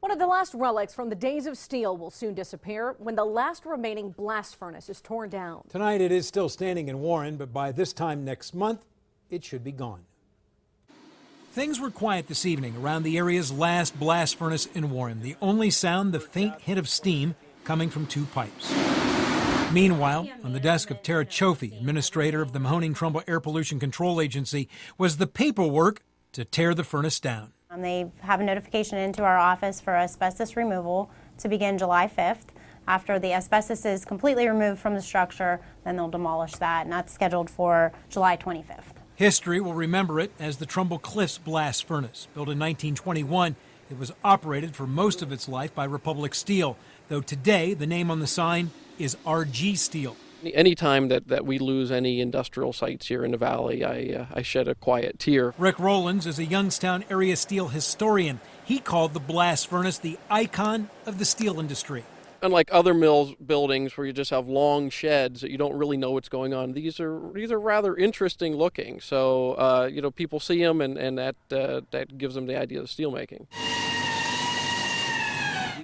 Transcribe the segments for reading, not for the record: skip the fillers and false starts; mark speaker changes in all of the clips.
Speaker 1: One of the last relics from the days of steel will soon disappear when the last remaining blast furnace is torn down.
Speaker 2: Tonight it is still standing in Warren, but by this time next month, it should be gone. Things were quiet this evening around the area's last blast furnace in Warren. The only sound, the faint hint of steam coming from two pipes. Meanwhile, on the desk of CIOFFI, administrator of the Mahoning-Trumbull Air Pollution Control Agency, was the paperwork to tear the furnace down.
Speaker 3: They have a notification into our office for asbestos removal to begin July 5th. After the asbestos is completely removed from the structure, then they'll demolish that, and that's scheduled for July 25th.
Speaker 2: History will remember it as the Trumbull Cliffs blast furnace. Built in 1921, it was operated for most of its life by Republic Steel, though today the name on the sign is RG Steel.
Speaker 4: Anytime that we lose any industrial sites here in the valley, I shed a quiet tear.
Speaker 2: Rick Rowlands is a Youngstown area steel historian. He called the blast furnace the icon of the steel industry.
Speaker 4: Unlike other mills buildings where you just have long sheds that you don't really know what's going on, these are rather interesting looking. So people see them, and that gives them the idea of steelmaking.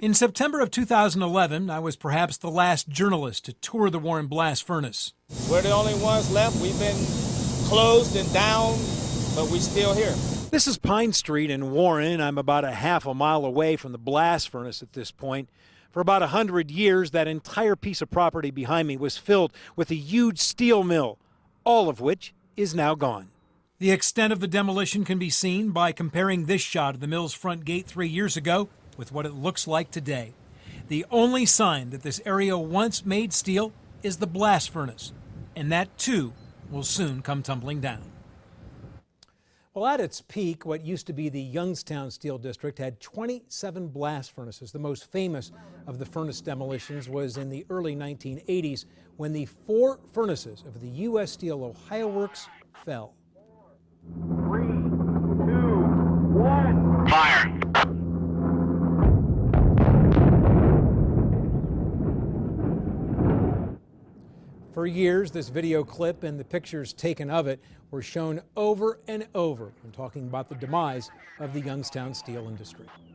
Speaker 2: In September of 2011, I was perhaps the last journalist to tour the Warren blast furnace.
Speaker 5: We're the only ones left. We've been closed and down, but we're still here.
Speaker 2: This is Pine Street in Warren. I'm about a half a mile away from the blast furnace at this point. For about 100 years, that entire piece of property behind me was filled with a huge steel mill, all of which is now gone. The extent of the demolition can be seen by comparing this shot of the mill's front gate 3 years ago with what it looks like today. The only sign that this area once made steel is the blast furnace, and that too will soon come tumbling down. Well, at its peak, what used to be the Youngstown Steel District had 27 blast furnaces. The most famous of the furnace demolitions was in the early 1980s when the 4 furnaces of the U.S. Steel Ohio Works fell.
Speaker 6: 3, 2, 1. Fire!
Speaker 2: For years, this video clip and the pictures taken of it were shown over and over when talking about the demise of the Youngstown steel industry.